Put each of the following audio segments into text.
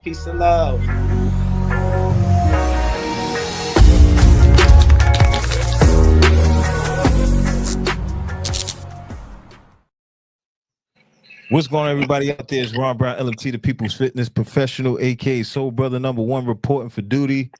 Peace and love. What's going on, everybody out there? It's Ron Brown, LMT, the People's Fitness Professional, aka Soul Brother #1, reporting for duty.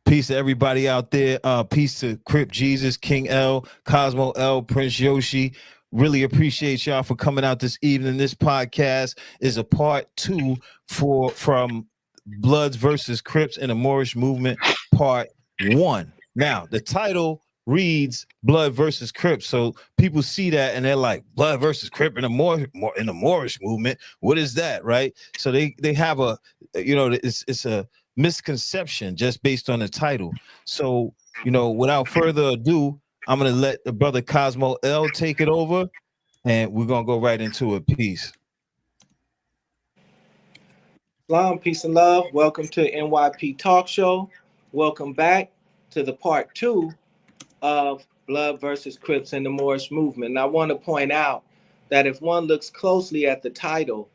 Peace to everybody out there. Peace to Crip Jesus, King L, Cosmo L, Prince Yehoshi. Really appreciate y'all for coming out this evening. This podcast is a part 2 from Bloods versus Crips in the Moorish movement, part 1. Now, the title reads Blood versus Crips, so people see that and they're like, Blood versus Crip in the Moorish movement. What is that, right? So they have a, it's a misconception just based on the title. So, without further ado, I'm gonna let the brother Cosmo L take it over, and we're gonna go right into it. Peace. Salam, peace and love. Welcome to NYP Talk Show. Welcome back to the part 2 of Blood versus Crips in the Moorish movement. And I want to point out that if one looks closely at the title,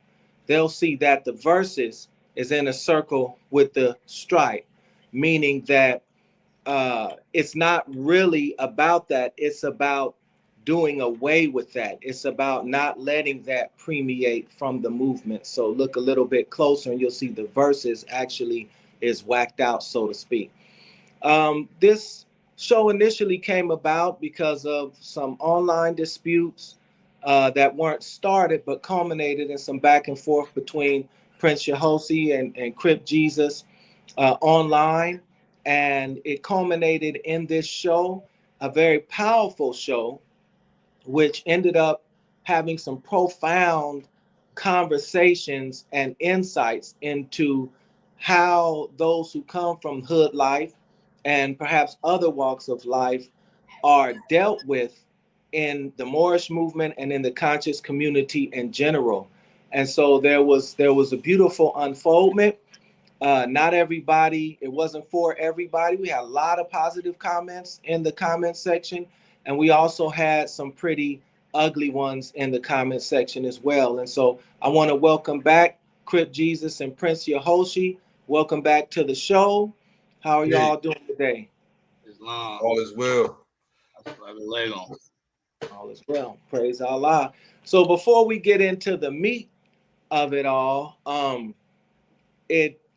they'll see that the verses is in a circle with the stripe, meaning that it's not really about that. It's about doing away with that. It's about not letting that permeate from the movement. So look a little bit closer and you'll see the verses actually is whacked out, so to speak. This show initially came about because of some online disputes that weren't started but culminated in some back and forth between Prince Yehoshi and Crip Jesus online. And it culminated in this show, a very powerful show, which ended up having some profound conversations and insights into how those who come from hood life and perhaps other walks of life are dealt with in the Moorish movement and in the conscious community in general. And so there was a beautiful unfoldment. Not everybody, it wasn't for everybody. We had a lot of positive comments in the comment section, and we also had some pretty ugly ones in the comment section as well. And so I want to welcome back Crip Jesus and Prince Yehoshi. Welcome back to the show. How are y'all doing today? Islam. All is well. All is well. Praise Allah. So before we get into the meat of it all,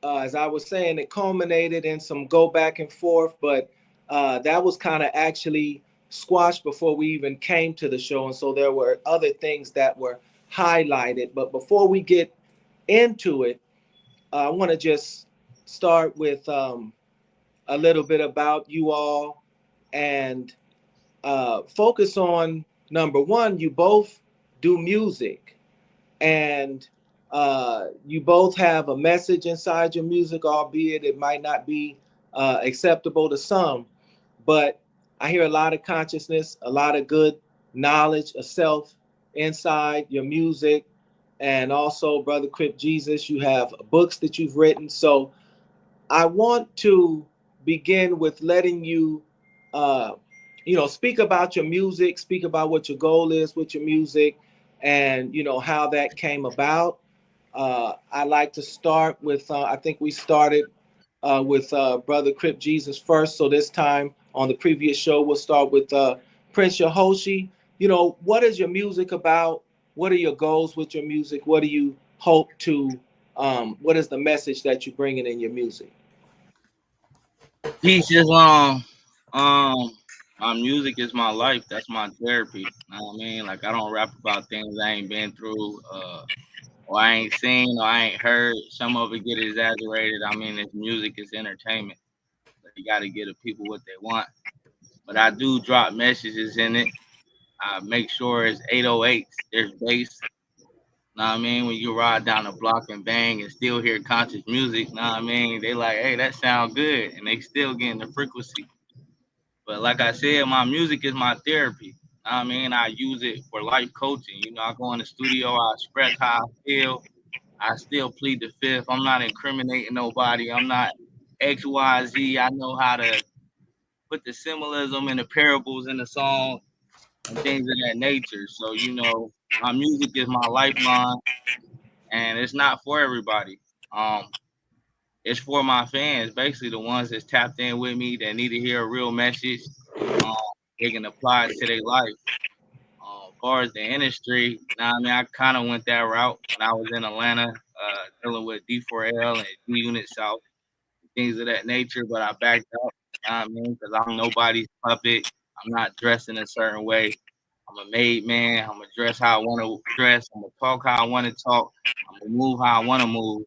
as I was saying, it culminated in some go back and forth, but that was kind of actually squashed before we even came to the show. And so there were other things that were highlighted. But before we get into it, I want to just start with a little bit about you all and focus on number one. You both do music, and you both have a message inside your music, albeit it might not be acceptable to some. But I hear a lot of consciousness, a lot of good knowledge of self inside your music. And also, Brother Crip Jesus, you have books that you've written. So I want to begin with letting you, speak about your music, speak about what your goal is with your music, and how that came about. I like to start with. I think we started with Brother Crip Jesus first. So this time on the previous show, we'll start with Prince Yehoshi. What is your music about? What are your goals with your music? What do you hope to? What is the message that you're bringing in your music? Peace, Islam. My music is my life. That's my therapy. You know what I mean? Like, I don't rap about things I ain't been through, or I ain't seen, or I ain't heard. Some of it get exaggerated. I mean, it's music, it's entertainment. So you got to give the people what they want. But I do drop messages in it. I make sure it's 808s. There's bass. Know what I mean? When you ride down the block and bang and still hear conscious music, know what I mean? They like, hey, that sound good. And they still getting the frequency. But like I said, my music is my therapy. Know what I mean? I use it for life coaching. I go in the studio, I express how I feel. I still plead the fifth. I'm not incriminating nobody. I'm not XYZ. I know how to put the symbolism and the parables in the song and things of that nature. So, my music is my lifeline, and it's not for everybody. It's for my fans, basically the ones that's tapped in with me that need to hear a real message. Um, they can apply it to their life. As far as the industry, now I mean, I kind of went that route when I was in Atlanta, dealing with D4L and D Unit South, things of that nature. But I backed up, I mean, because I'm nobody's puppet. I'm not dressed in a certain way. I'm a made man. I'm gonna dress how I want to dress. I'm gonna talk how I want to talk. I'm gonna move how I want to move.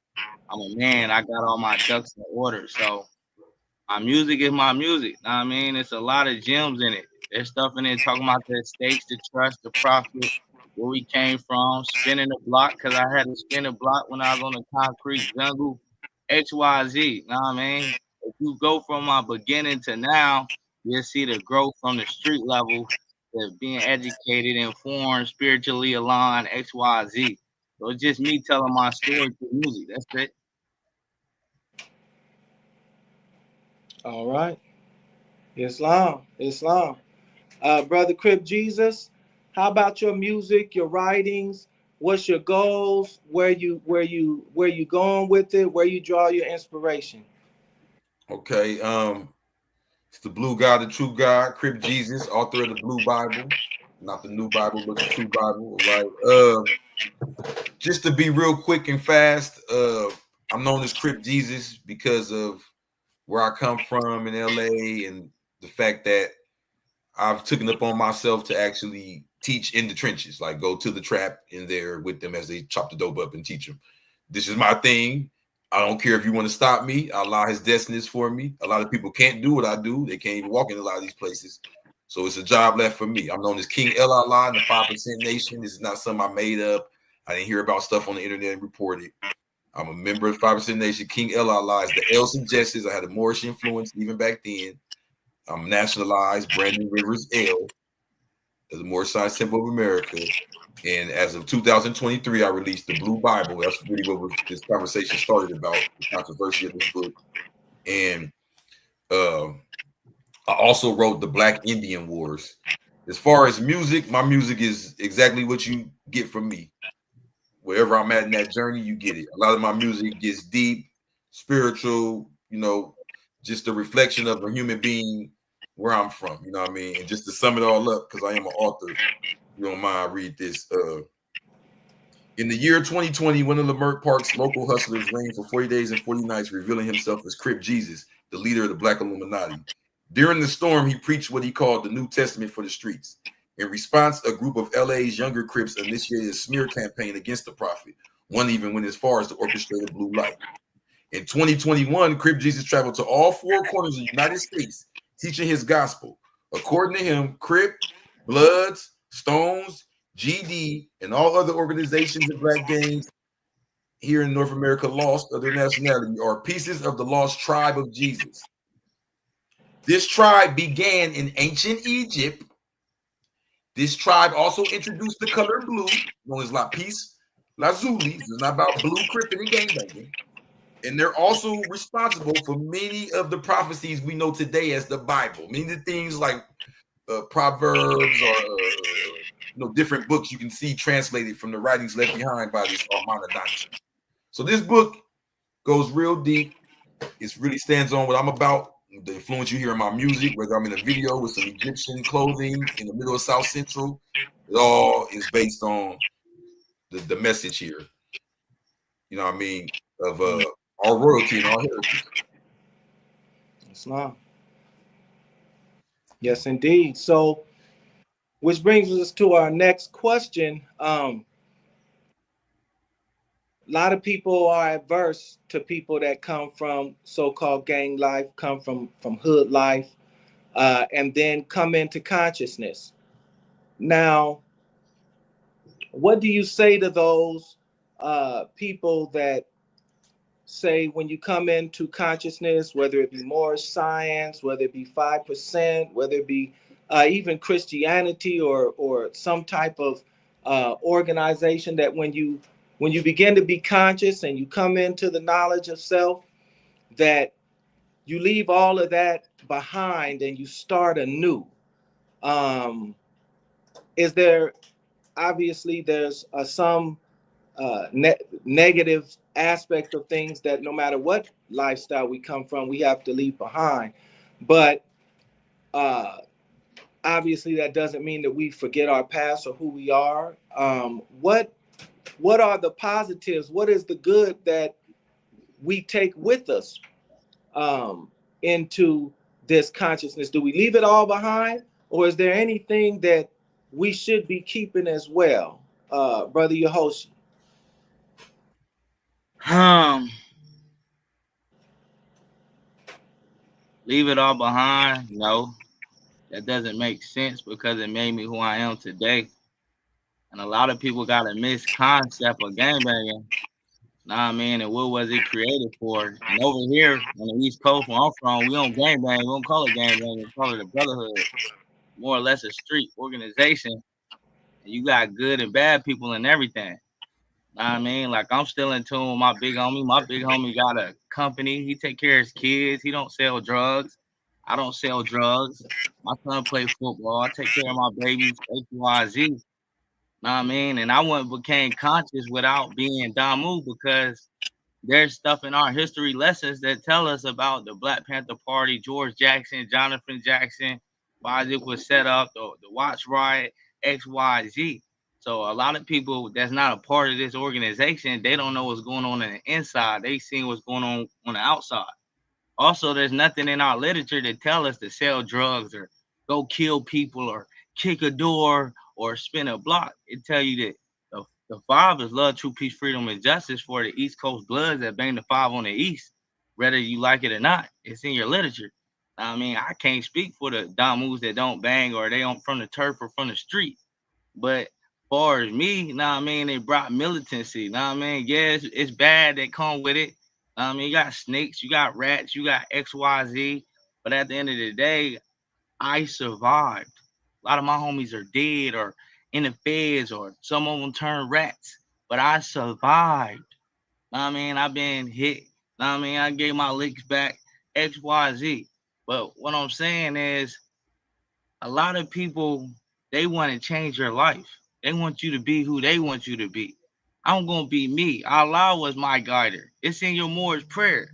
I'm a man. I got all my ducks in order. So my music is my music. Know what I mean, it's a lot of gems in it. There's stuff in it talking about the stakes, the trust, the profit, where we came from, spinning the block, because I had to spin the block when I was on the concrete jungle, XYZ. Know what I mean? If you go from my beginning to now, you'll see the growth from the street level to being educated, informed, spiritually aligned, XYZ. So it's just me telling my story through music. That's it. All right. Islam. Brother Crip Jesus, how about your music, your writings? What's your goals? Where you going with it? Where you draw your inspiration? Okay, it's the blue God, the true God, Crip Jesus, author of the Blue Bible, not the new Bible, but the true Bible, right? Just to be real quick and fast, I'm known as Crip Jesus because of where I come from in LA and the fact that I've taken up on myself to actually teach in the trenches, like go to the trap in there with them as they chop the dope up and teach them. This is my thing. I don't care if you want to stop me. Allah has destinies for me. A lot of people can't do what I do. They can't even walk in a lot of these places. So it's a job left for me. I'm known as King El Allah in the 5% Nation. This is not something I made up. I didn't hear about stuff on the internet and report it. I'm a member of the 5% Nation. King El Allah is the L suggestions. I had a Moorish influence even back then. I'm nationalized. Brandon Rivers L, the Moorish Science Temple of America. And as of 2023, I released the Blue Bible. That's really what this conversation started about, the controversy of this book. And I also wrote the Black Indian Wars. As far as music, my music is exactly what you get from me. Wherever I'm at in that journey, you get it. A lot of my music gets deep, spiritual, just a reflection of a human being where I'm from, you know what I mean? And just to sum it all up, because I am an author, you don't mind, I read this. In the year 2020, one of Leimert Park's local hustlers reigned for 40 days and 40 nights, revealing himself as Crip Jesus, the leader of the Black Illuminati. During the storm, he preached what he called the New Testament for the streets. In response, a group of LA's younger Crips initiated a smear campaign against the prophet. One even went as far as to orchestrate a blue light. In 2021, Crip Jesus traveled to all four corners of the United States, teaching his gospel. According to him, Crip, Bloods, Stones, GD, and all other organizations and black gangs here in North America lost of their nationality are pieces of the lost tribe of Jesus. This tribe began in ancient Egypt. This tribe also introduced the color blue, known as Lapis Lazuli. It's not about blue, cripping, and gangbanging. And they're also responsible for many of the prophecies we know today as the Bible. Many of the things like Proverbs or different books you can see translated from the writings left behind by this Armana doctrine. So this book goes real deep. It really stands on what I'm about. The influence you hear in my music, whether I'm in a video with some Egyptian clothing in the middle of South Central, it all is based on the message here. You know what I mean? Of our royalty and our heritage. Islam. Yes, indeed. So, which brings us to our next question. A lot of people are adverse to people that come from so-called gang life, come from hood life, and then come into consciousness. Now, what do you say to those people that say when you come into consciousness, whether it be Moorish science, whether it be 5%, whether it be even Christianity or some type of organization, that when you begin to be conscious and you come into the knowledge of self, that you leave all of that behind and you start anew? Is there, obviously there's some negative aspects of things that no matter what lifestyle we come from, we have to leave behind. But uh, obviously, that doesn't mean that we forget our past or who we are. What are the positives? What is the good that we take with us into this consciousness? Do we leave it all behind, or is there anything that we should be keeping as well, Brother Yehoshi? Leave it all behind? No, that doesn't make sense because it made me who I am today. And a lot of people got a misconcept of gangbanging. Nah, man, and what was it created for? And over here on the East Coast, where I'm from, we don't gangbang. We don't call it gangbang. We call it a brotherhood, more or less a street organization. And you got good and bad people and everything. Nah, I mean, like I'm still in tune with my big homie. My big homie got a company. He take care of his kids. He don't sell drugs. I don't sell drugs. My son play football. I take care of my babies. XYZ. Know what I mean? And I wouldn't became conscious without being Damu because there's stuff in our history lessons that tell us about the Black Panther Party, George Jackson, Jonathan Jackson, why it was set up, the Watch Riot, XYZ. So a lot of people that's not a part of this organization, they don't know what's going on the inside. They seen what's going on the outside. Also, there's nothing in our literature that tell us to sell drugs or go kill people or kick a door or spin a block. It tell you that the five is love, true peace, freedom, and justice for the East Coast Bloods that bang the five on the East, whether you like it or not. It's in your literature. I mean, I can't speak for the Damus that don't bang or they don't from the turf or from the street. But far as me, I mean, they brought militancy. I mean, yeah, it's bad that come with it. I mean, you got snakes, you got rats, you got XYZ. But at the end of the day, I survived. A lot of my homies are dead or in the feds or some of them turned rats. But I survived. I mean, I've been hit. I mean, I gave my licks back, XYZ. But what I'm saying is a lot of people, they want to change your life. They want you to be who they want you to be. I'm gonna be me. Allah was my guider. It's in your Moorish prayer.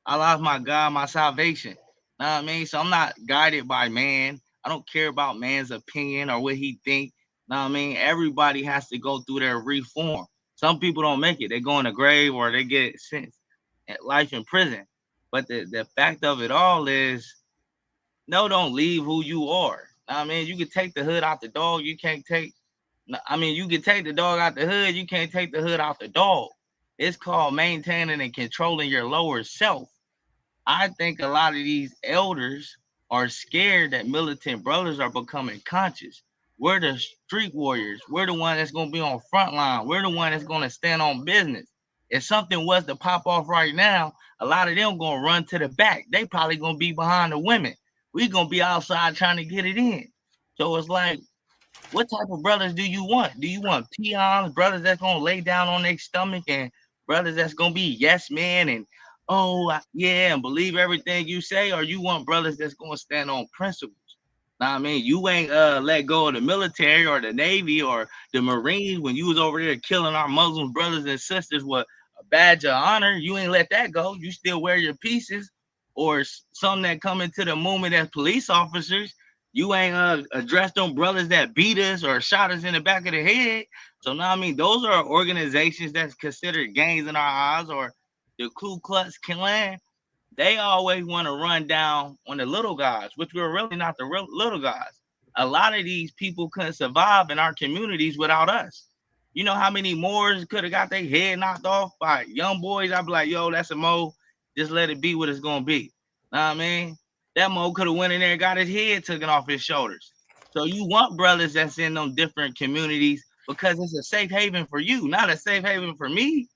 Allah is my God, my salvation. Know what I mean? So I'm not guided by man. I don't care about man's opinion or what he think. Know what I mean? Everybody has to go through their reform. Some people don't make it. They go in the grave or they get sentenced at life in prison. But the fact of it all is no, don't leave who you are. I mean, you can take the hood out the dog. You can't take, I mean, you can take the dog out the hood. You can't take the hood out the dog. It's called maintaining and controlling your lower self. I think a lot of these elders are scared that militant brothers are becoming conscious. We're the street warriors. We're the one that's going to be on front line. We're the one that's going to stand on business. If something was to pop off right now, a lot of them going to run to the back. They probably going to be behind the women. We going to be outside trying to get it in. So it's like, what type of brothers do you want? Do you want peons, brothers that's going to lay down on their stomach and brothers that's going to be yes men and yeah, and believe everything you say, or you want brothers that's going to stand on principles? Now, I mean, you ain't let go of the military or the Navy or the Marines when you was over there killing our Muslim brothers and sisters with a badge of honor. You ain't let that go. You still wear your pieces, or some that come into the movement as police officers. You ain't addressed them brothers that beat us or shot us in the back of the head. So now, I mean, those are organizations that's considered gangs in our eyes, or the Ku Klux Klan. They always want to run down on the little guys, which we're really not the real little guys. A lot of these people couldn't survive in our communities without us. You know how many Moors could have got their head knocked off by young boys? I'd be like, yo, that's a Mo. Just let it be what it's going to be. Know what I mean? That Mo could have went in there and got his head taken off his shoulders. So you want brothers that's in them different communities because it's a safe haven for you, not a safe haven for me.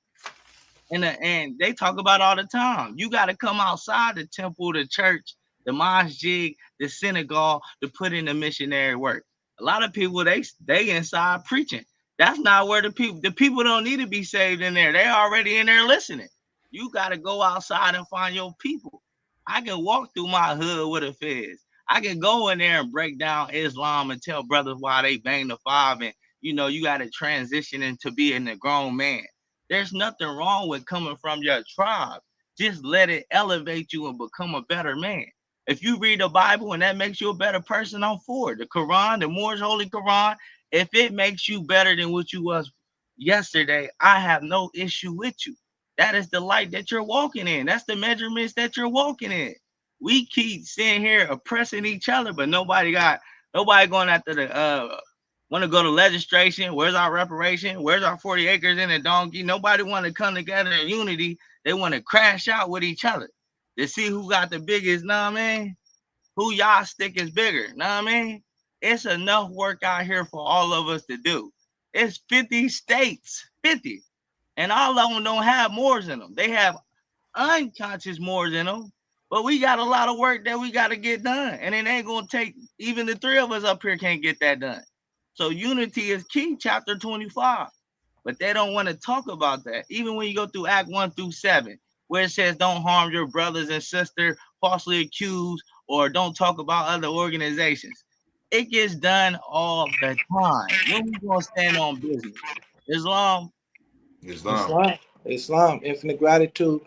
And they talk about all the time. You got to come outside the temple, the church, the masjid, the synagogue to put in the missionary work. A lot of people they inside preaching. That's not where the people don't need to be saved in there. They already in there listening. You got to go outside and find your people. I can walk through my hood with a fez. I can go in there and break down Islam and tell brothers why they bang the five, and you know you got to transition into being a grown man. There's nothing wrong with coming from your tribe. Just let it elevate you and become a better man. If you read the Bible and that makes you a better person, I'm for it. The Quran, the Moorish Holy Quran, if it makes you better than what you was yesterday, I have no issue with you. That is the light that you're walking in. That's the measurements that you're walking in. We keep sitting here oppressing each other, but nobody going after the want to go to legislation. Where's our reparation? Where's our 40 acres in a donkey? Nobody want to come together in unity. They want to crash out with each other to see who got the biggest, know what I mean? Who y'all stick is bigger, know what I mean? It's enough work out here for all of us to do. It's 50 states, 50. And all of them don't have Moors in them. They have unconscious Moors in them. But we got a lot of work that we got to get done. And it ain't going to take, even the three of us up here can't get that done. So unity is key, chapter 25. But they don't want to talk about that. Even when you go through Act 1 through 7, where it says don't harm your brothers and sisters, falsely accused, or don't talk about other organizations. It gets done all the time. When we going to stand on business? Islam. Infinite gratitude.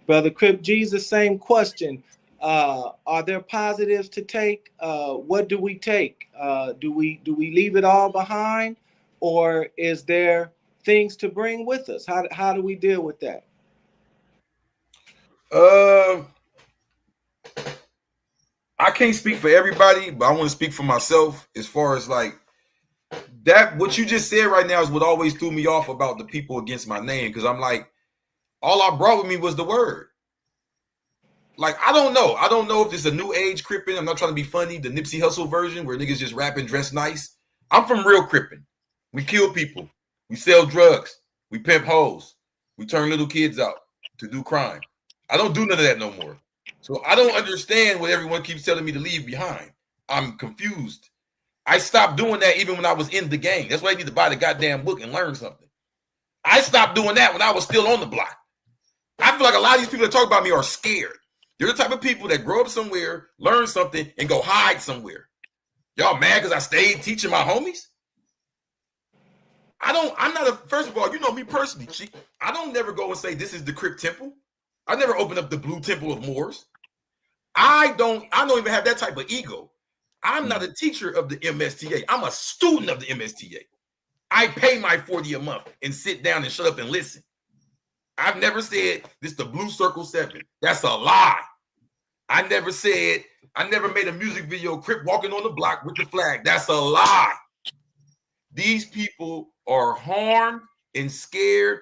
Brother Crip Jesus, same question. Are there positives to take? What do we take? Do we leave it all behind, or is there things to bring with us? How do we deal with that? I can't speak for everybody, but I want to speak for myself as far as like that. What you just said right now is what always threw me off about the people against my name, because I'm like, all I brought with me was the word. Like, I don't know if this is a new age Crippin'. I'm not trying to be funny. The Nipsey Hussle version where niggas just rap and dress nice. I'm from real Crippin'. We kill people. We sell drugs. We pimp hoes. We turn little kids out to do crime. I don't do none of that no more. So I don't understand what everyone keeps telling me to leave behind. I'm confused. I stopped doing that even when I was in the gang. That's why I need to buy the goddamn book and learn something. I stopped doing that when I was still on the block. I feel like a lot of these people that talk about me are scared. They're the type of people that grow up somewhere, learn something, and go hide somewhere. Y'all mad because I stayed teaching my homies? First of all, you know me personally, I don't never go and say this is the Crip Temple. I never open up the Blue Temple of Moors. I don't even have that type of ego. I'm not a teacher of the MSTA. I'm a student of the MSTA. I pay my $40 a month and sit down and shut up and listen. I've never said this the Blue Circle 7. That's a lie. I never made a music video, Crip walking on the block with the flag. That's a lie. These people are harmed and scared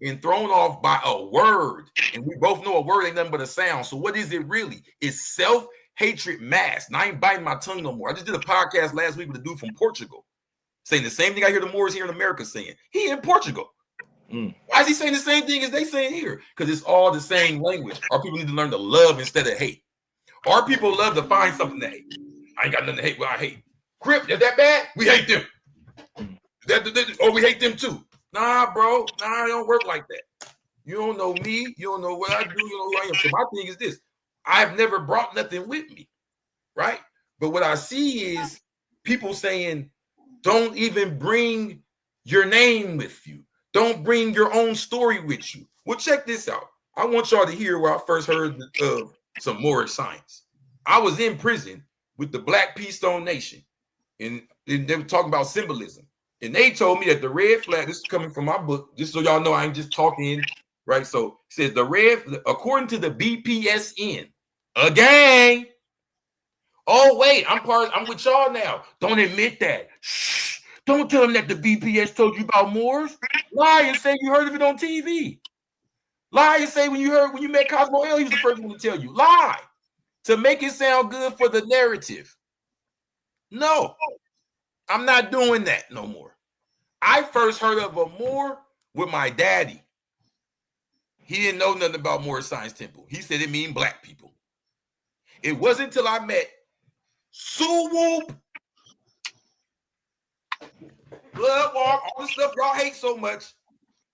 and thrown off by a word. And we both know a word ain't nothing but a sound. So what is it really? It's self-hatred masked. And I ain't biting my tongue no more. I just did a podcast last week with a dude from Portugal saying the same thing I hear the Moors here in America saying. He in Portugal. Why is he saying the same thing as they saying here? Because it's all the same language. Our people need to learn to love instead of hate. Our people love to find something to hate. I ain't got nothing to hate, but I hate. Crip, is that bad? We hate them. Or we hate them too. Nah, bro. Nah, it don't work like that. You don't know me. You don't know what I do. You don't know who I am. So my thing is this. I've never brought nothing with me, right? But what I see is people saying, don't even bring your name with you. Don't bring your own story with you. Well, check this out. I want y'all to hear where I first heard of some Moorish science. I was in prison with the Black Peace Stone Nation, and they were talking about symbolism. And they told me that the red flag, this is coming from my book, just so y'all know I ain't just talking, right? So it says the red, according to the BPSN, a gang. Oh, wait, I'm with y'all now. Don't admit that. Shh. Don't tell them that the BPS told you about Moors. Lie and say you heard of it on TV. Lie and say when you met Cosmo L, he was the first one to tell you. Lie to make it sound good for the narrative. No, I'm not doing that no more. I first heard of a Moor with my daddy. He didn't know nothing about Moorish Science Temple. He said it mean black people. It wasn't until I met Suwoop, Blood Walk, all the stuff y'all hate so much.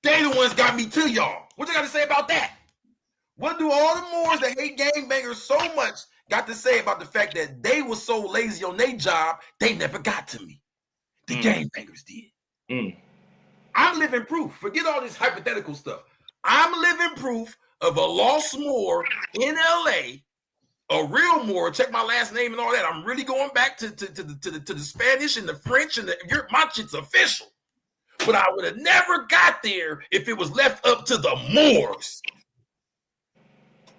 They the ones got me to y'all. What you got to say about that? What do all the Moors that hate gangbangers so much got to say about the fact that they were so lazy on their job, they never got to me? The gangbangers did. I'm living proof. Forget all this hypothetical stuff. I'm living proof of a lost Moor in LA, a real Moor. Check my last name and all that. I'm really going back to the Spanish and the French and my shit's official. But I would have never got there if it was left up to the Moors.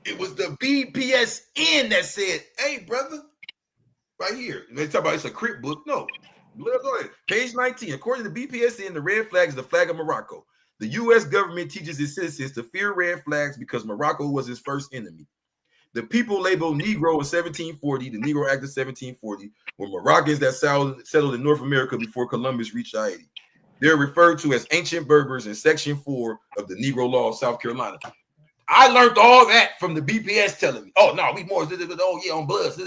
It was the BPSN that said, "Hey, brother, right here." They talk about it's a Crip book. No. Page 19. According to BPSN, the red flag is the flag of Morocco. The U.S. government teaches its citizens to fear red flags because Morocco was its first enemy. The people labeled Negro in 1740, the Negro Act of 1740, were Moroccans that settled in North America before Columbus reached Haiti. They're referred to as ancient Berbers in Section 4 of the Negro Law of South Carolina. I learned all that from the BPS telling me, "Oh, no, we Moors, oh, yeah, on Bloods,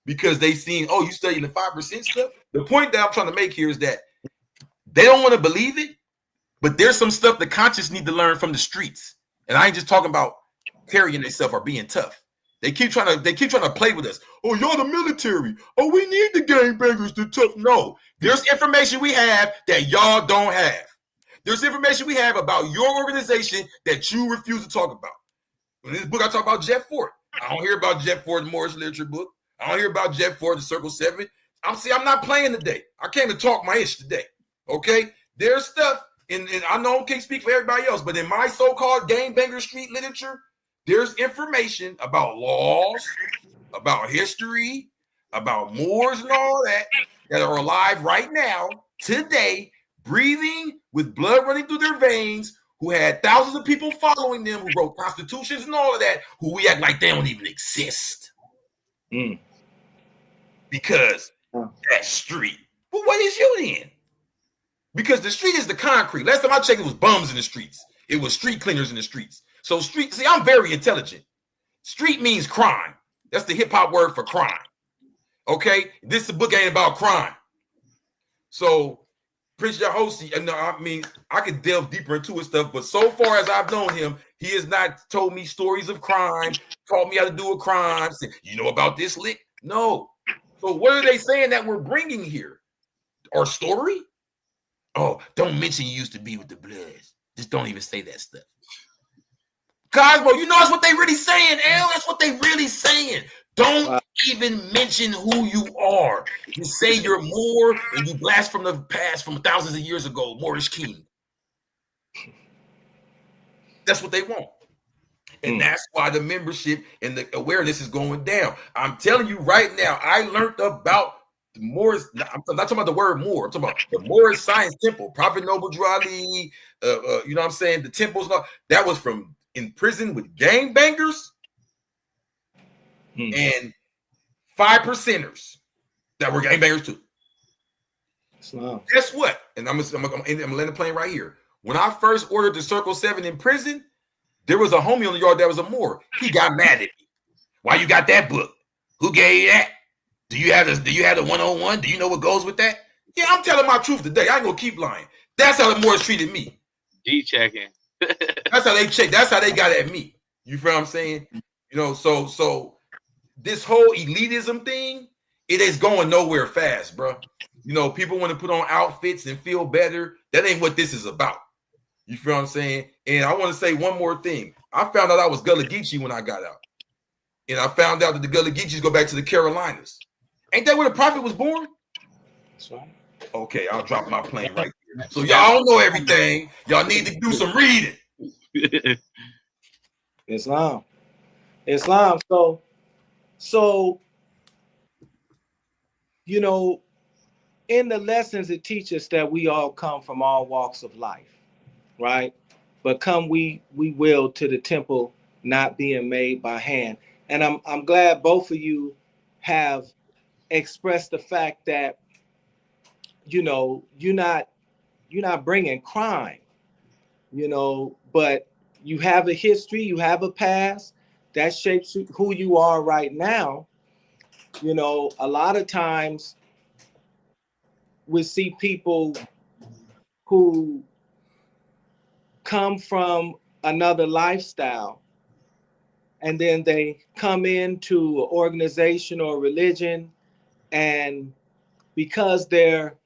because they seen, oh, you studying the 5% stuff." The point that I'm trying to make here is that they don't want to believe it, but there's some stuff the conscious need to learn from the streets. And I ain't just talking about carrying themselves or being tough. They keep trying to play with us. "Oh, you're the military. Oh, we need the gangbangers to tough." No, there's information we have that y'all don't have. There's information we have about your organization that you refuse to talk about. In this book, I talk about Jeff Fort. I don't hear about Jeff Fort, the Moorish literature book. I don't hear about Jeff Fort, the Circle 7. I'm not playing today. I came to talk my ish today. Okay? There's stuff, and I know I can't speak for everybody else, but in my so-called gangbanger street literature, there's information about laws, about history, about Moors and all that are alive right now, today, breathing with blood running through their veins, who had thousands of people following them, who wrote constitutions and all of that, who we act like they don't even exist. Because that street. Well, what is you then? Because the street is the concrete. Last time I checked, it was bums in the streets. It was street cleaners in the streets. So street, see, I'm very intelligent. Street means crime. That's the hip hop word for crime. Okay? This book ain't about crime. So Prince Yehoshi, and I mean, I could delve deeper into his stuff, but so far as I've known him, he has not told me stories of crime, taught me how to do a crime, said, "You know about this lick?" No. So what are they saying that we're bringing here? Our story? "Oh, don't mention you used to be with the Bloods. Just don't even say that stuff." Cosmo, you know that's what they really saying, L. That's what they really saying. Don't even mention who you are. You say you're Moor and you blast from the past from thousands of years ago, Moorish king. That's what they want. And that's why the membership and the awareness is going down. I'm telling you right now, I learned about the Moorish. I'm not talking about the word Moor. I'm talking about the Moorish Science Temple, Prophet Noble Drew Ali, you know what I'm saying? The temples, that was from in prison with gangbangers and 5%ers that were gangbangers too. Islam. Guess what? And I'm gonna land the plane right here. When I first ordered the Circle 7 in prison, there was a homie on the yard that was a Moor. He got mad at me. "Why you got that book? Who gave you that? Do you have the 101? Do you know what goes with that?" Yeah, I'm telling my truth today. I ain't gonna keep lying. That's how the Moors treated me. D-checking. That's how they check. That's how they got at me. You feel what I'm saying? You know, so this whole elitism thing, it is going nowhere fast, bro. You know, people want to put on outfits and feel better. That ain't what this is about. You feel what I'm saying? And I want to say one more thing. I found out I was Gullah Geechee when I got out. And I found out that the Gullah Geechees go back to the Carolinas. Ain't that where the prophet was born? That's right. Okay, I'll drop my plane right there. So y'all don't know everything. Y'all need to do some reading. Islam. So, you know, in the lessons, it teaches that we all come from all walks of life, right? But come we will to the temple not being made by hand. And I'm glad both of you have expressed the fact that, you know, you're not bringing crime, you know, but you have a history, you have a past that shapes who you are right now. You know, a lot of times we see people who come from another lifestyle and then they come into an organization or religion, and because they're,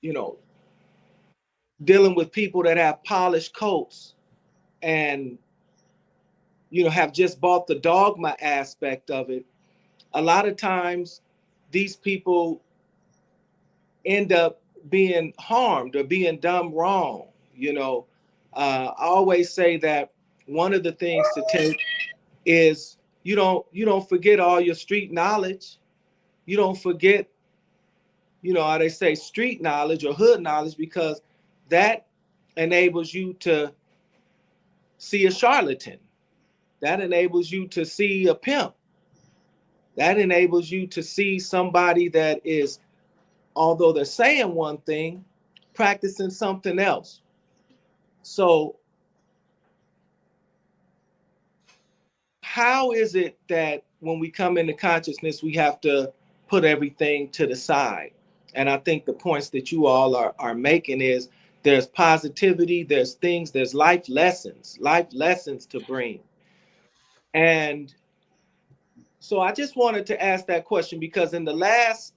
you know, dealing with people that have polished coats and, you know, have just bought the dogma aspect of it, a lot of times these people end up being harmed or being done wrong. You know, I always say that one of the things to take is you don't forget all your street knowledge. You don't forget, you know, how they say street knowledge or hood knowledge, because that enables you to see a charlatan. That enables you to see a pimp. That enables you to see somebody that is, although they're saying one thing, practicing something else. So, how is it that when we come into consciousness, we have to put everything to the side? And I think the points that you all are making is there's positivity, there's things, there's life lessons to bring. And so I just wanted to ask that question because in the last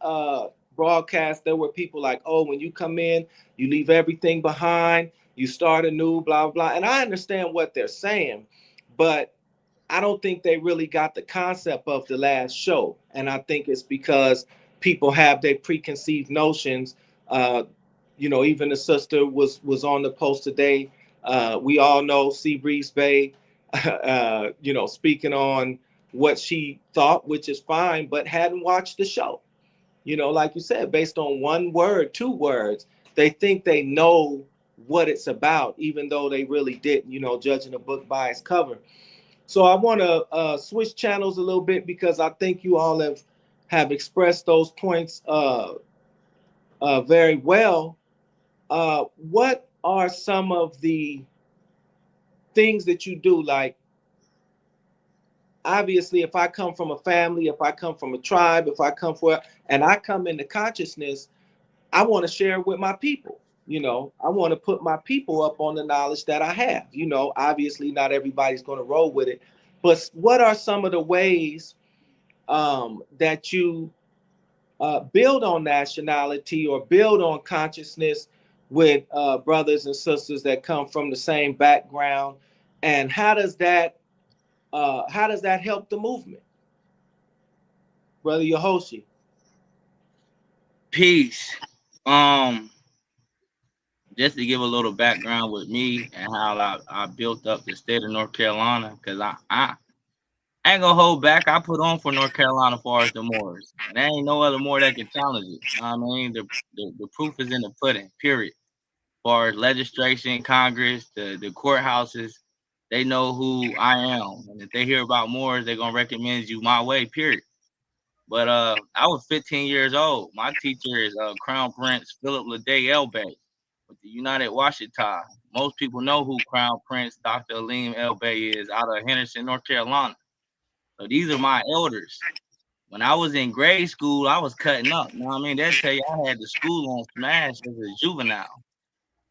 broadcast, there were people like, oh, when you come in, you leave everything behind, you start anew, blah, blah. And I understand what they're saying, but I don't think they really got the concept of the last show. And I think it's because people have their preconceived notions. You know, even the sister was on the post today. We all know Seabreeze Bay, you know, speaking on what she thought, which is fine, but hadn't watched the show. You know, like you said, based on one word, two words, they think they know what it's about, even though they really didn't, you know, judging a book by its cover. So I want to switch channels a little bit because I think you all have expressed those points very well. What are some of the things that you do? Like, obviously, if I come from a family, if I come from a tribe, if I come from, and I come into consciousness, I want to share it with my people. You know, I want to put my people up on the knowledge that I have. You know, obviously not everybody's going to roll with it, but what are some of the ways that you build on nationality or build on consciousness with brothers and sisters that come from the same background? And how does that help the movement, Brother Yehoshi? Peace. Just to give a little background with me and how I built up the state of North Carolina, because I ain't gonna hold back. I put on for North Carolina as far as the Moors. And there ain't no other Moor that can challenge it. I mean, the proof is in the pudding, period. As far as legislation, Congress, the courthouses, they know who I am. And if they hear about Moors, they're gonna recommend you my way, period. But I was 15 years old. My teacher is Crown Prince Philip Lede Elbay with the United Washita. Most people know who Crown Prince Dr. Aleem Elbay is out of Henderson, North Carolina. So these are my elders. When I was in grade school, I was cutting up. You know what I mean? They'll tell you I had the school on smash as a juvenile.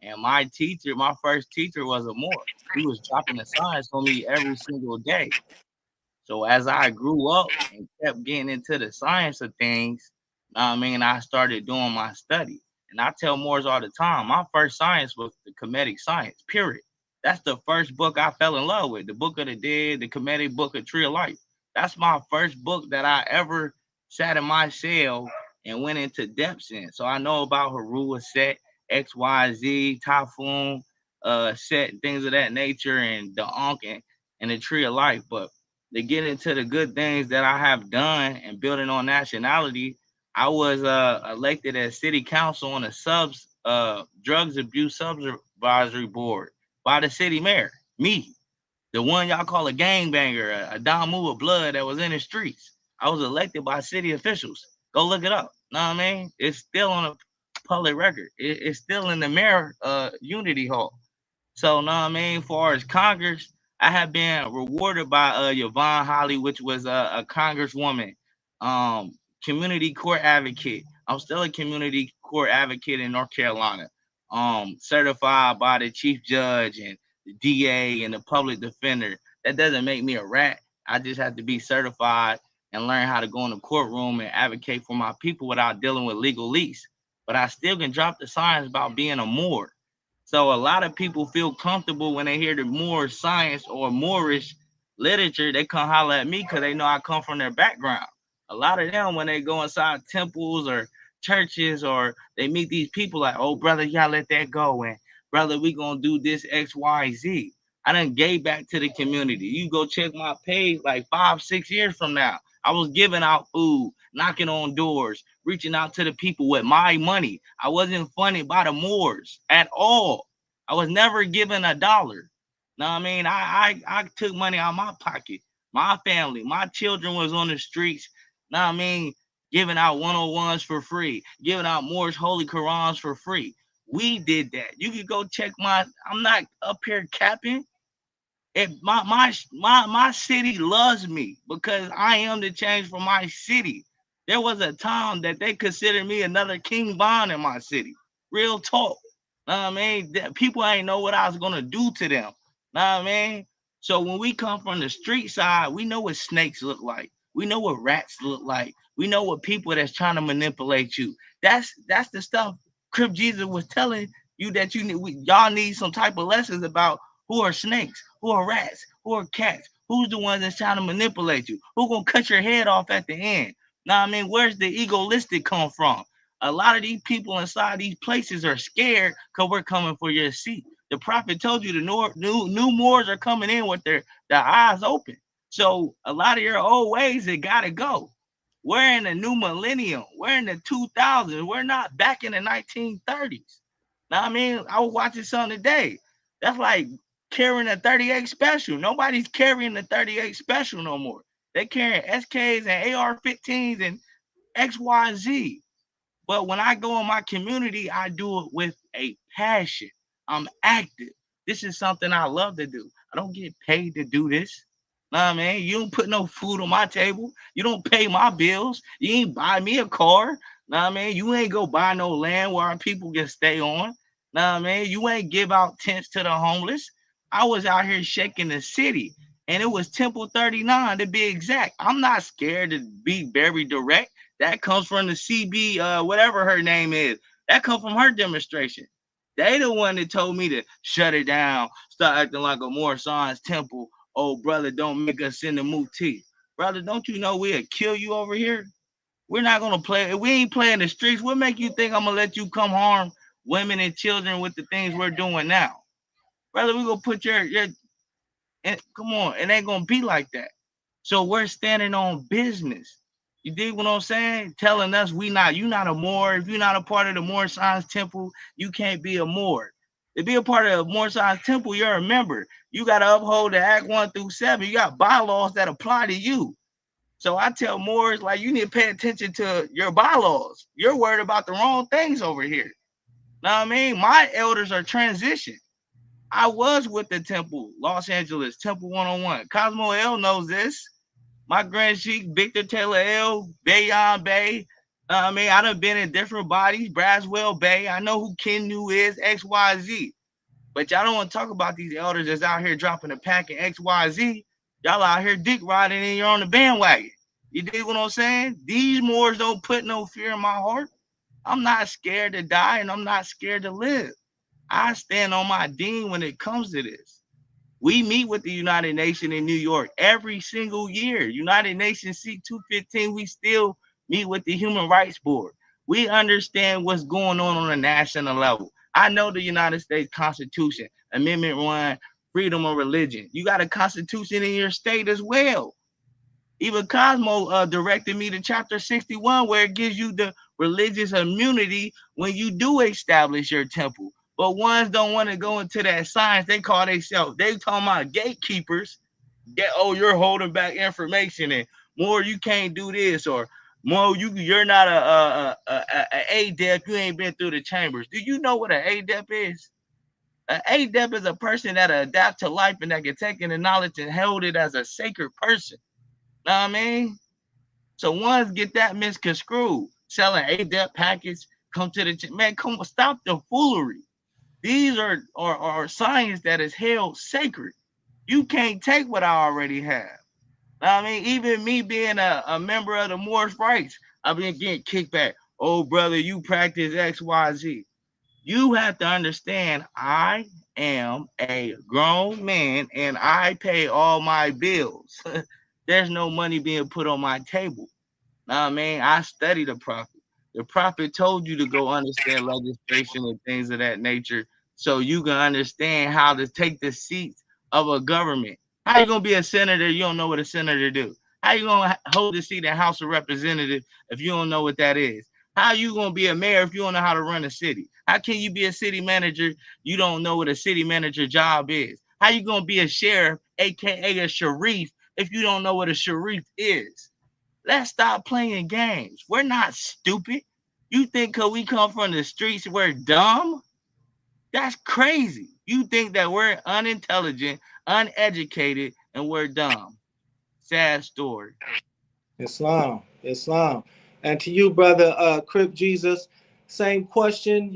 And my teacher, my first teacher was a Moor. He was dropping the science on me every single day. So as I grew up and kept getting into the science of things, I mean, I started doing my study. And I tell Moors all the time, my first science was the Kemetic science, period. That's the first book I fell in love with, the Book of the Dead, the Kemetic Book of Tree of Life. That's my first book that I ever sat in my cell and went into depths in. So I know about Harua Set, XYZ, Typhoon, Set, things of that nature, and the Ankh and the Tree of Life. But to get into the good things that I have done and building on nationality, I was elected as city council on a drugs abuse supervisory board by the city mayor. Me, the one y'all call a gangbanger, a Damu of blood that was in the streets. I was elected by city officials. Go look it up. Know what I mean? It's still on a public record. It's still in the mayor unity hall. So, know what I mean? As far as Congress, I have been rewarded by Yvonne Holly, which was a congresswoman, community court advocate. I'm still a community court advocate in North Carolina, certified by the chief judge and the DA and the public defender. That doesn't make me a rat. I just have to be certified and learn how to go in the courtroom and advocate for my people without dealing with legalese. But I still can drop the signs about being a Moor. So a lot of people feel comfortable when they hear the more science or Moorish literature, they come holler at me because they know I come from their background. A lot of them, when they go inside temples or churches or they meet these people like, oh, brother, y'all let that go. And brother, we going to do this X, Y, Z. I done gave back to the community. You go check my page like 5-6 years from now. I was giving out food, knocking on doors, reaching out to the people with my money. I wasn't funded by the Moors at all. I was never given a dollar. Know what I mean? I took money out of my pocket. My family, my children was on the streets. Know what I mean? Giving out 101s for free, giving out Moorish holy Qurans for free. We did that. You could go check I'm not up here capping. My city loves me because I am the change for my city. There was a time that they considered me another King Von in my city. Real talk. Know what I mean? People ain't know what I was gonna do to them. Know what I mean? So when we come from the street side, we know what snakes look like. We know what rats look like. We know what people that's trying to manipulate you. That's the stuff Crip Jesus was telling you that y'all need some type of lessons about who are snakes, who are rats, who are cats, who's the ones that's trying to manipulate you, who gonna cut your head off at the end. Now, I mean, where's the egoistic come from? A lot of these people inside these places are scared because we're coming for your seat. The prophet told you the new Moors are coming in with their eyes open. So a lot of your old ways, it gotta go. We're in the new millennium. We're in the 2000s. We're not back in the 1930s. Now, I mean, I was watching something today. That's like carrying a 38 special. Nobody's carrying the 38 special no more. They carrying SKs and AR-15s and XYZ. But when I go in my community, I do it with a passion. I'm active. This is something I love to do. I don't get paid to do this. Nah, man, you don't put no food on my table. You don't pay my bills. You ain't buy me a car. Nah, man, you ain't go buy no land where our people can stay on. Nah, man, you ain't give out tents to the homeless. I was out here shaking the city, and it was Temple 39 to be exact. I'm not scared to be very direct. That comes from the CB, whatever her name is. That comes from her demonstration. They the one that told me to shut it down, start acting like a more science temple. Oh, brother, don't make us send the muti. Brother, don't you know we'll kill you over here? We're not gonna play. If we ain't playing the streets, what make you think I'm gonna let you come harm women and children with the things we're doing now? Brother, we gonna put your and come on, it ain't gonna be like that. So we're standing on business. You dig what I'm saying? Telling us you not a Moor. If you're not a part of the Moor Science Temple, you can't be a Moor. To be a part of the Moor Science Temple, you're a member. You got to uphold the Act 1 through 7. You got bylaws that apply to you. So I tell Moors, like, you need to pay attention to your bylaws. You're worried about the wrong things over here. Know what I mean? My elders are transitioned. I was with the temple, Los Angeles, Temple 101. Cosmo L knows this. My Grand Sheik, Victor Taylor L, Bayon Bay. I mean, I done been in different bodies, Braswell Bay. I know who Ken New is, XYZ. But y'all don't want to talk about these elders that's out here dropping a pack in XYZ. Y'all out here dick riding and you're on the bandwagon. You dig what I'm saying? These Moors don't put no fear in my heart. I'm not scared to die and I'm not scared to live. I stand on my deen when it comes to this. We meet with the United Nations in New York every single year. United Nations seat 215, we still meet with the Human Rights Board. We understand what's going on a national level. I know the United States Constitution, Amendment 1, freedom of religion. You got a constitution in your state as well. Even Cosmo directed me to chapter 61, where it gives you the religious immunity when you do establish your temple. But ones don't want to go into that science. They call themselves, they talking about gatekeepers. You're holding back information, and more you can't do this, or more you're not a adept. You ain't been through the chambers. Do you know what an adept is? An adept is a person that adapt to life and that can take in the knowledge and hold it as a sacred person. Know what I mean? So ones get that misconstrued. Selling adept packets, come to the man, come on, stop the foolery. These are science that is held sacred. You can't take what I already have. I mean, even me being a member of the Moorish rights, I've been getting kickback. Oh, brother, you practice XYZ. You have to understand I am a grown man and I pay all my bills. There's no money being put on my table. Nah, man, I study the prophet. The prophet told you to go understand legislation and things of that nature so you can understand how to take the seats of a government. How you gonna be a senator? You don't know what a senator do. How you gonna hold the seat in House of Representatives if you don't know what that is? How you gonna be a mayor if you don't know how to run a city? How can you be a city manager? You don't know what a city manager job is. How you gonna be a sheriff, aka a sharif, if you don't know what a sharif is? Let's stop playing games. We're not stupid. You think because we come from the streets, we're dumb? That's crazy. You think that we're unintelligent, uneducated, and we're dumb. Sad story. Islam. And to you, brother Crip Jesus, same question.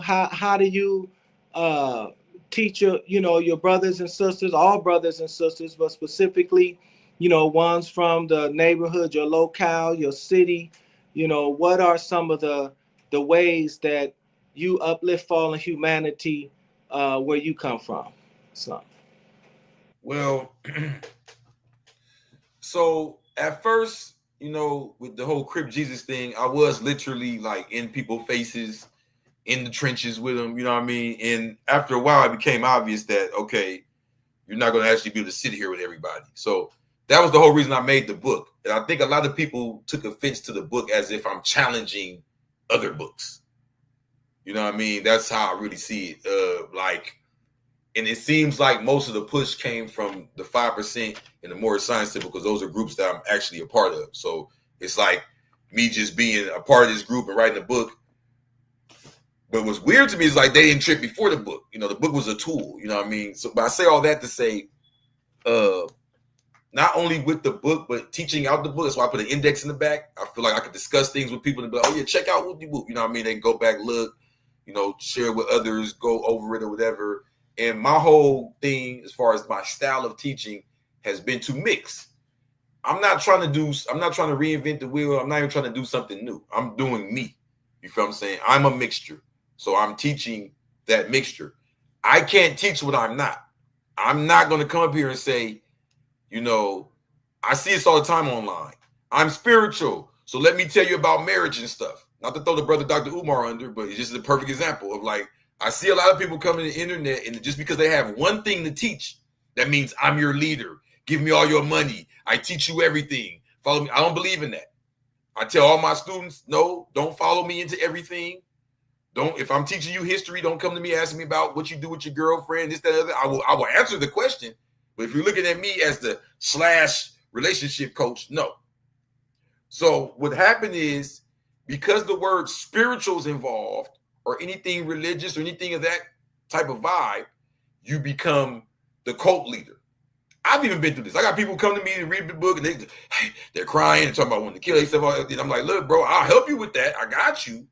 How do you uh teach your brothers and sisters, all brothers and sisters, but specifically, ones from the neighborhood, your locale, your city, what are some of the ways that you uplift fallen humanity where you come from? So Well, so at first, with the whole Crip Jesus thing, I was literally like in people's faces, in the trenches with them, you know what I mean? And after a while, it became obvious that, okay, you're not going to actually be able to sit here with everybody. So that was the whole reason I made the book. And I think a lot of people took offense to the book as if I'm challenging other books. You know what I mean? That's how I really see it. And it seems like most of the push came from the 5% and the Moorish Science Temple, because those are groups that I'm actually a part of. So it's like me just being a part of this group and writing a book. But what's weird to me is like they didn't trip before the book. The book was a tool. You know what I mean? So, but I say all that to say, not only with the book, but teaching out the book. That's why I put an index in the back. I feel like I could discuss things with people and be like, oh yeah, check out Whoopie Whoop. You know what I mean? They can go back, look, share with others, go over it or whatever. And my whole thing, as far as my style of teaching, has been to mix. I'm not trying to reinvent the wheel. I'm not even trying to do something new. I'm doing me. You feel what I'm saying? I'm a mixture. So I'm teaching that mixture. I can't teach what I'm not. I'm not going to come up here and say, I see this all the time online. I'm spiritual. So let me tell you about marriage and stuff. Not to throw the brother Dr. Umar under, but it's just a perfect example of like, I see a lot of people coming to the internet, and just because they have one thing to teach, that means I'm your leader. Give me all your money. I teach you everything. Follow me. I don't believe in that. I tell all my students, no, don't follow me into everything. If I'm teaching you history, don't come to me asking me about what you do with your girlfriend, this, that, other. I will answer the question. But if you're looking at me as the / relationship coach, no. So what happened is, because the word spiritual is involved, or anything religious or anything of that type of vibe, you become the cult leader. I've even been through this. I got people come to me to read the book, and they're crying and talking about wanting to kill themselves. And I'm like, look, bro, I'll help you with that. I got you.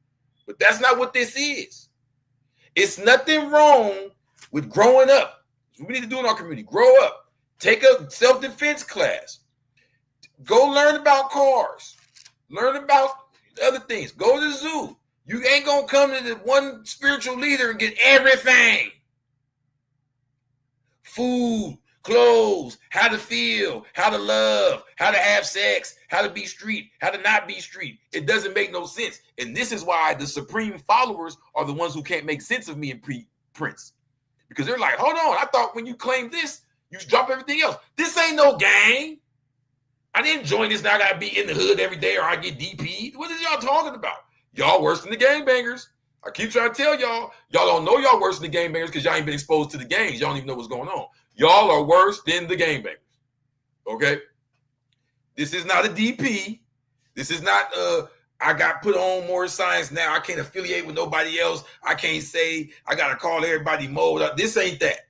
But that's not what this is. It's nothing wrong with growing up. We need to do in our community. Grow up. Take a self-defense class. Go learn about cars. Learn about other things. Go to the zoo. You ain't going to come to the one spiritual leader and get everything. Food, clothes, how to feel, how to love, how to have sex, how to be street, how to not be street. It doesn't make no sense. And this is why the supreme followers are the ones who can't make sense of me and Prince. Because they're like, hold on, I thought when you claim this, you drop everything else. This ain't no gang. I didn't join this. Now I got to be in the hood every day or I get DP'd. What is y'all talking about? Y'all worse than the gangbangers. I keep trying to tell y'all don't know y'all worse than the gangbangers because y'all ain't been exposed to the gangs. Y'all don't even know what's going on. Y'all are worse than the gangbangers. Okay? This is not a DP. This is not I got put on more science now. I can't affiliate with nobody else. I can't say I got to call everybody mode. This ain't that.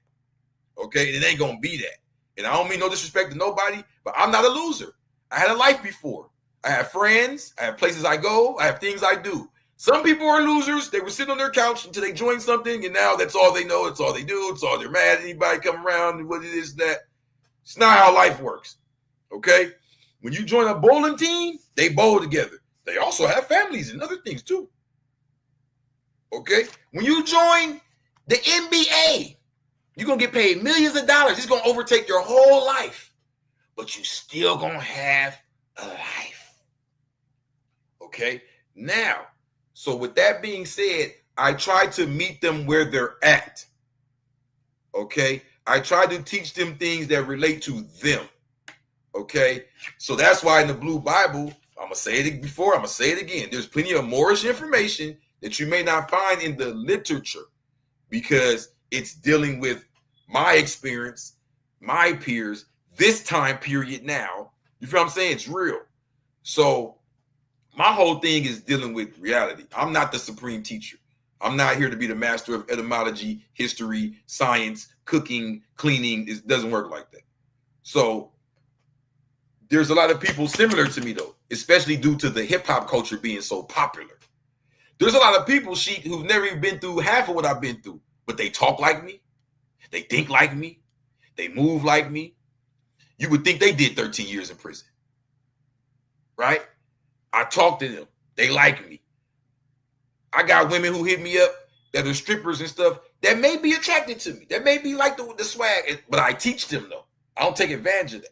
Okay? It ain't going to be that. And I don't mean no disrespect to nobody, but I'm not a loser. I had a life before. I have friends. I have places I go. I have things I do. Some people are losers. They were sitting on their couch until they joined something, and now that's all they know. It's all they do. It's all they're mad at anybody come around and what it is that. It's not how life works. Okay? When you join a bowling team, they bowl together. They also have families and other things too. Okay? When you join the NBA, you're going to get paid millions of dollars. It's going to overtake your whole life. But you still going to have a life. Okay? Now, so with that being said, I try to meet them where they're at. Okay? I try to teach them things that relate to them. Okay? So that's why in the Blue Bible, I'm going to say it before, I'm going to say it again. There's plenty of Moorish information that you may not find in the literature because it's dealing with my experience, my peers, this time period now. You feel what I'm saying? It's real. So my whole thing is dealing with reality. I'm not the supreme teacher. I'm not here to be the master of etymology, history, science, cooking, cleaning. It doesn't work like that. So there's a lot of people similar to me, though, especially due to the hip hop culture being so popular. There's a lot of people, Sheik, who've never even been through half of what I've been through, but they talk like me. They think like me. They move like me. You would think they did 13 years in prison, right? I talk to them. They like me. I got women who hit me up that are strippers and stuff that may be attracted to me. That may be like the swag, but I teach them, though. I don't take advantage of that.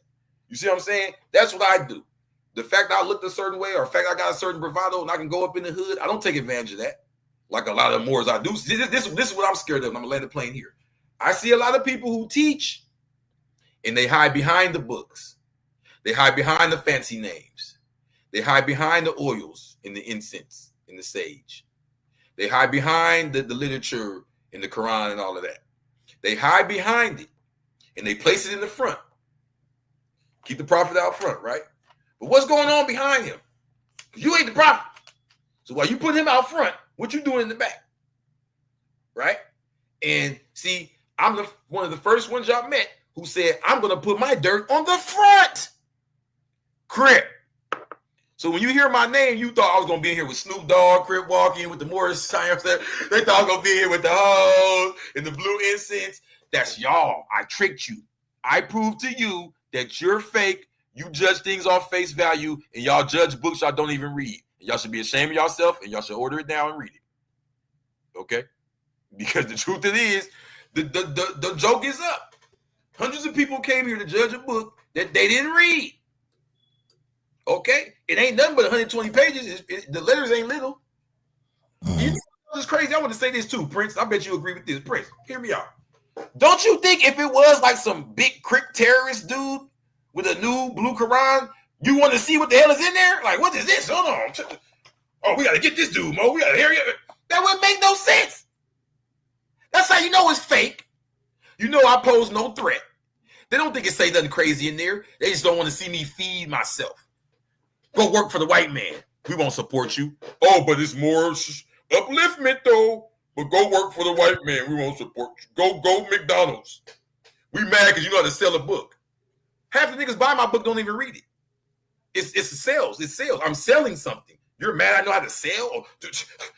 You see what I'm saying? That's what I do. The fact I looked a certain way or the fact I got a certain bravado and I can go up in the hood, I don't take advantage of that. Like a lot of Moors I do. This is what I'm scared of. I'm going to land the plane here. I see a lot of people who teach and they hide behind the books. They hide behind the fancy names. They hide behind the oils and the incense and the sage. They hide behind the literature in the Quran and all of that. They hide behind it and they place it in the front. Keep the prophet out front, right? But what's going on behind him? You ain't the prophet. So while you put him out front, what you doing in the back? Right? And see, I'm one of the first ones y'all met who said, I'm going to put my dirt on the front. Crip. So when you hear my name, you thought I was going to be in here with Snoop Dogg, Crip walking with the Moorish signs. They thought I was going to be here with the hoes and the blue incense. That's y'all. I tricked you. I proved to you that you're fake. You judge things off face value, and y'all judge books y'all don't even read. And y'all should be ashamed of yourself, and y'all should order it down and read it. Okay? Because the truth it is, the joke is up. Hundreds of people came here to judge a book that they didn't read. Okay? It ain't nothing but 120 pages. The letters ain't little. You know what's crazy? I want to say this too, Prince. I bet you agree with this. Prince, hear me out. Don't you think if it was like some big Crip terrorist dude with a new blue Quran, you want to see what the hell is in there? Like, what is this? Hold on. Oh, we got to get this dude, Mo. We got to hear you. That wouldn't make no sense. That's how you know it's fake. You know I pose no threat. They don't think it say nothing crazy in there. They just don't want to see me feed myself. Go work for the white man. We won't support you. Oh, but it's more upliftment, though. But go work for the white man. We won't support you. Go McDonald's. We mad because you know how to sell a book. Half the niggas buy my book don't even read it. It's sales. It's sales. I'm selling something. You're mad I know how to sell?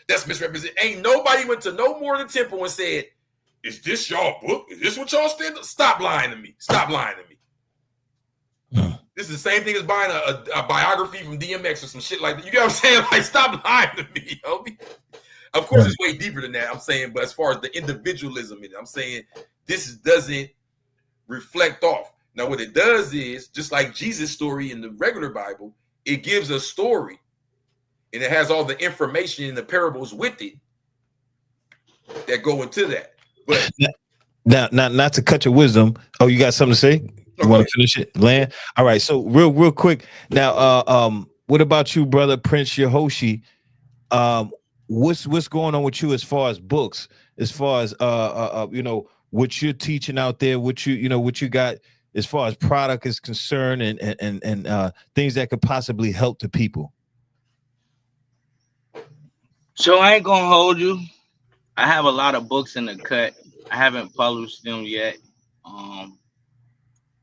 That's misrepresented. Ain't nobody went to no more than the temple and said, is this y'all book? Is this what y'all stand up? Stop lying to me. Stop lying to me. This is the same thing as buying a biography from DMX or some shit like that. You get what I'm saying? Like, stop lying to me, homie. Of course, it's way deeper than that. I'm saying, but as far as the individualism in it, I'm saying this doesn't reflect off. Now, what it does is, just like Jesus' story in the regular Bible, it gives a story, and it has all the information in the parables with it that go into that. But now, not to cut your wisdom. Oh, you got something to say? You want to finish it, Land? All right. So real quick. Now, what about you, brother Prince Yehoshi? What's going on with you as far as books, as far as what you're teaching out there, what you got as far as product is concerned, and things that could possibly help the people? So I ain't gonna hold you. I have a lot of books in the cut. I haven't published them yet.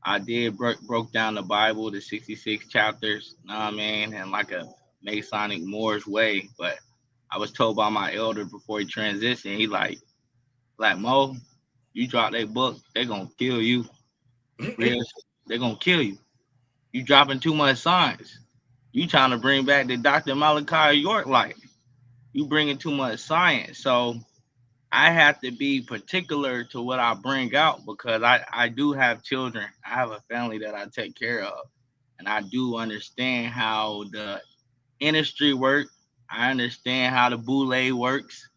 I did broke down the Bible, the 66 chapters, you know what I mean, in like a Masonic Moorish way. But I was told by my elder before he transitioned, he like Mo, you drop that book, they gonna kill you. Real, they're gonna kill you. You dropping too much science. You trying to bring back the Dr. Malachi York light. you bringing too much science. So I have to be particular to what I bring out because I do have children. I have a family that I take care of. And I do understand how the industry work. I understand how the boule works.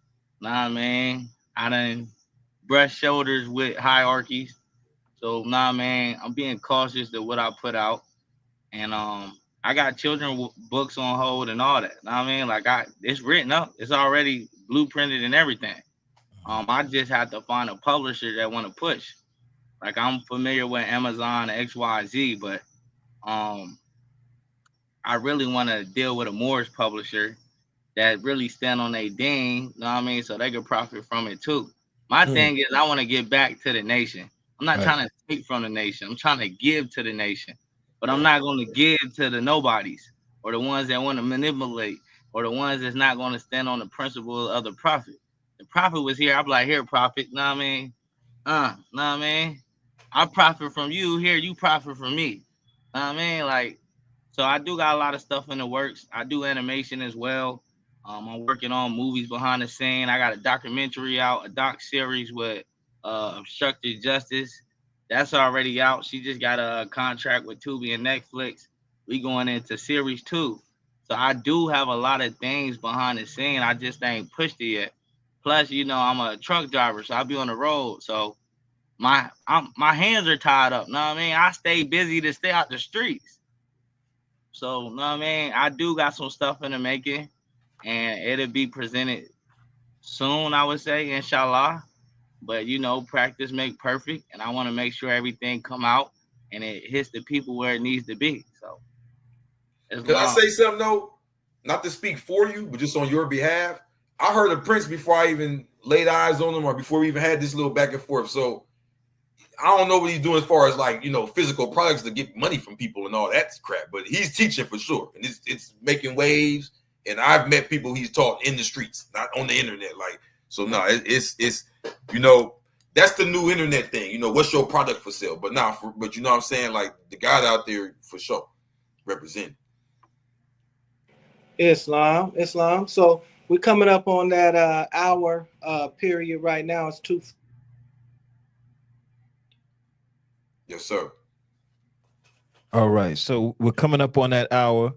Nah, man. I done brush shoulders with hierarchies. So nah, man, I'm being cautious to what I put out. And I got children books on hold and all that. Know what I mean? Like it's written up. It's already blueprinted and everything. I just have to find a publisher that want to push. Like I'm familiar with Amazon XYZ, but I really want to deal with a Moorish publisher that really stand on their ding, know what I mean, so they can profit from it too. My thing is I want to get back to the nation. I'm not trying to take from the nation. I'm trying to give to the nation. But I'm not going to give to the nobodies or the ones that want to manipulate or the ones that's not going to stand on the principle of the prophet. The prophet was here. I'm like, here, prophet, know what I mean? Know what I mean? I profit from you here, you profit from me. Know what I mean? Like, so I do got a lot of stuff in the works. I do animation as well. I'm working on movies behind the scene. I got a documentary out, a doc series with Obstructed Justice. That's already out. She just got a contract with Tubi and Netflix. We going into series 2. So I do have a lot of things behind the scene. I just ain't pushed it yet. Plus, you know, I'm a truck driver, so I'll be on the road. So my hands are tied up. Know what I mean? I stay busy to stay out the streets. So, know what I mean? I do got some stuff in the making, and it'll be presented soon, I would say, inshallah. But, you know, practice make perfect, and I want to make sure everything come out and it hits the people where it needs to be. So, Can I say something, though? Not to speak for you, but just on your behalf. I heard of Prince before I even laid eyes on him or before we even had this little back and forth. So I don't know what he's doing as far as like, you know, physical products to get money from people and all that crap, but he's teaching for sure. And it's making waves. And I've met people he's taught in the streets, not on the internet. Like, so no, it's you know, that's the new internet thing. You know, what's your product for sale? But but you know what I'm saying? Like the guy out there for sure representing. Islam. So we're coming up on that hour period right now. It's 2. Yes, sir. All right. So we're coming up on that hour.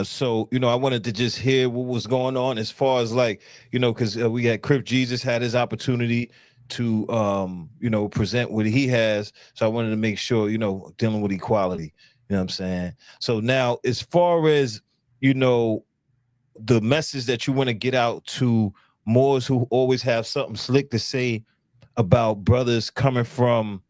So, you know, I wanted to just hear what was going on as far as like, you know, because we had Crip Jesus had his opportunity to, you know, present what he has. So I wanted to make sure, you know, dealing with equality, you know what I'm saying? So now as far as, you know, the message that you want to get out to Moors who always have something slick to say about brothers coming from,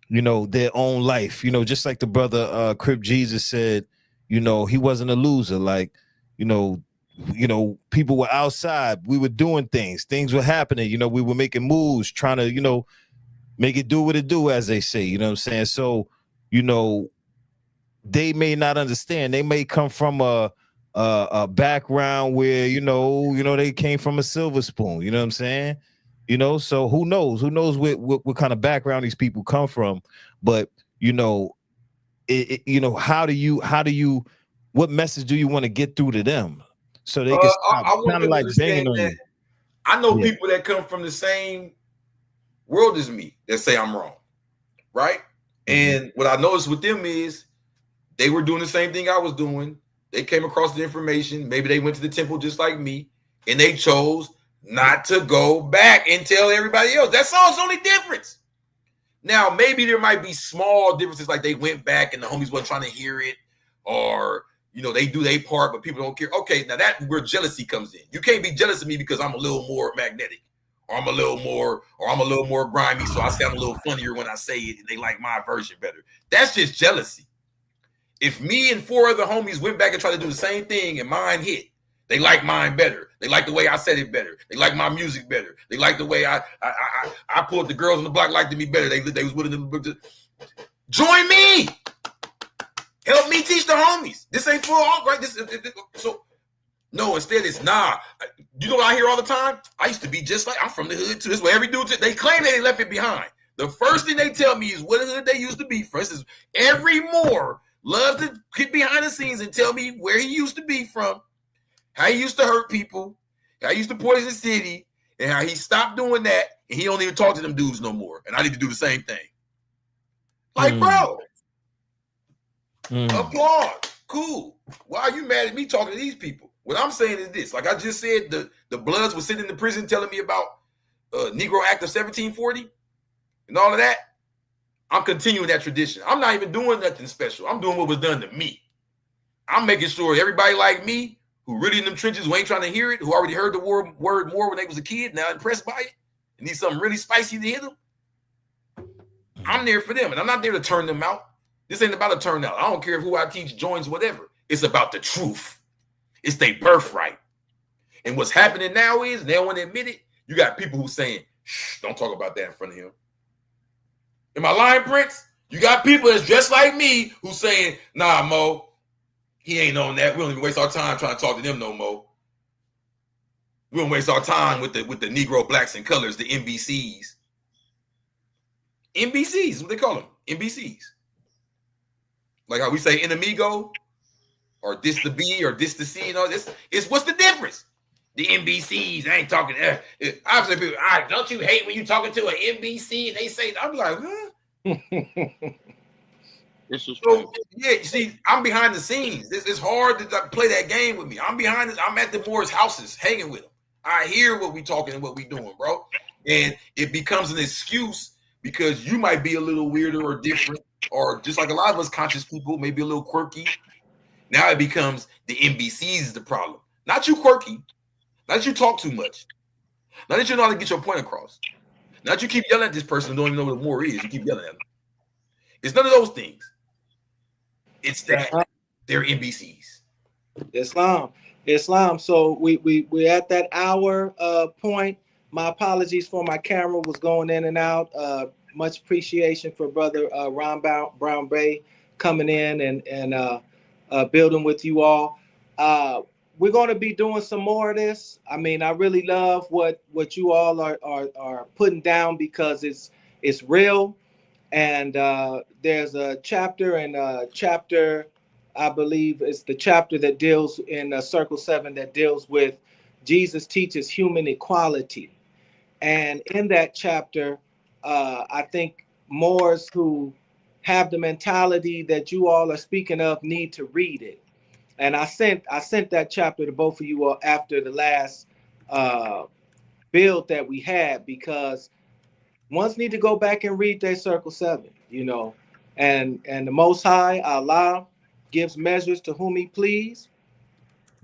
you know, their own life, you know, just like the brother Crip Jesus said, you know, he wasn't a loser. Like, you know, people were outside. We were doing things were happening. You know, we were making moves, trying to, you know, make it do what it do, as they say. You know what I'm saying? So, you know, they may not understand. They may come from a background where, you know, they came from a silver spoon. You know what I'm saying? You know, so who knows what kind of background these people come from? But, you know, you know, how do you, what message do you want to get through to them so they can stop kind of like banging on you? I know people that come from the same world as me that say I'm wrong, right? And what I noticed with them is they were doing the same thing I was doing. They came across the information. Maybe they went to the temple just like me, and they chose not to go back and tell everybody else. That's all. It's the only difference. Now, maybe there might be small differences, like they went back and the homies wasn't trying to hear it, or, you know, they do their part, but people don't care. Okay, now that's where jealousy comes in. You can't be jealous of me because I'm a little more magnetic, or I'm a little more grimy, so I sound a little funnier when I say it, and they like my version better. That's just jealousy. If me and 4 other homies went back and tried to do the same thing and mine hit, they like mine better. They like the way I said it better. They like my music better. They like the way I pulled the girls on the block liked me better. They was willing to join me. Help me teach the homies. This ain't for all right. So no, instead it's nah. You know what I hear all the time? I used to be just like, I'm from the hood too. This is what every dude they claim that they left it behind. The first thing they tell me is what hood they used to be. For instance, every Moor loves to get behind the scenes and tell me where he used to be from, how he used to hurt people, How he used to poison the city, and how he stopped doing that, and he don't even talk to them dudes no more. And I need to do the same thing. Like, bro, applaud. Cool. Why are you mad at me talking to these people? What I'm saying is this. Like I just said, the Bloods were sitting in the prison telling me about Negro Act of 1740 and all of that. I'm continuing that tradition. I'm not even doing nothing special. I'm doing what was done to me. I'm making sure everybody like me, who really in them trenches, who ain't trying to hear it, who already heard the word more when they was a kid, now impressed by it, and need something really spicy to hit them. I'm there for them, and I'm not there to turn them out. This ain't about a turnout. I don't care who I teach joins, whatever. It's about the truth. It's their birthright. And what's happening now is, they don't want to admit it, you got people who saying, shh, don't talk about that in front of him. Am I lying, Prince? You got people that's just like me who saying, nah, Mo, he ain't on that. We don't even waste our time trying to talk to them no more. We don't waste our time with the Negro blacks and colors, the NBCs. NBCs is what they call them, NBCs. Like how we say enemigo, or this the B, or this the C, you know, this is what's the difference? The NBCs, I ain't talking. Obviously, people, all right, don't you hate when you talking to an NBC and they say, I'm like, huh? This is so, yeah, you see, I'm behind the scenes. It's hard to play that game with me. I'm behind it. I'm at the Moorish houses hanging with them. I hear what we talking and what we doing, bro. And it becomes an excuse because you might be a little weirder or different, or just like a lot of us conscious people, maybe a little quirky. Now it becomes the NBCs is the problem. Not you quirky. Not that you talk too much. Not that you know how to get your point across. Not that you keep yelling at this person and don't even know what more is. You keep yelling at them. It's none of those things. It's that they're NBCs. Islam. So we're at that hour point. My apologies for my camera was going in and out. Much appreciation for brother Ron Brown Bay coming in and building with you all. We're going to be doing some more of this. I mean, I really love what you all are putting down because it's real. And there's a chapter, I believe it's the chapter that deals in Circle 7 that deals with Jesus teaches human equality. And in that chapter, I think Moors who have the mentality that you all are speaking of need to read it. And I sent that chapter to both of you all after the last build that we had, because ones need to go back and read their Circle 7, you know. And the Most High, Allah, gives measures to whom he please,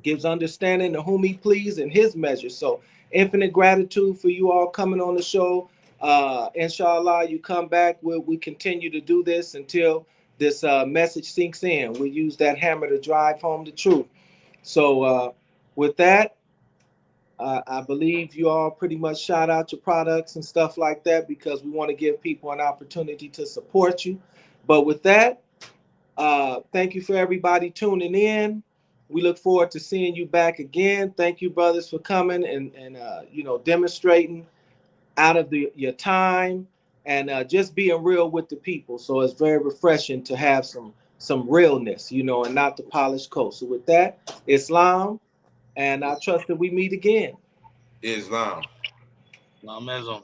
gives understanding to whom he please in his measures. So infinite gratitude for you all coming on the show. Inshallah, you come back. We continue to do this until this message sinks in. We use that hammer to drive home the truth. So with that, I believe you all pretty much shout out your products and stuff like that because we want to give people an opportunity to support you. But with that, thank you for everybody tuning in. We look forward to seeing you back again. Thank you, brothers, for coming and demonstrating out of your time and just being real with the people. So it's very refreshing to have some realness, and not the polished coat. So with that, Islam, and I trust that we meet again. Islam. Islam.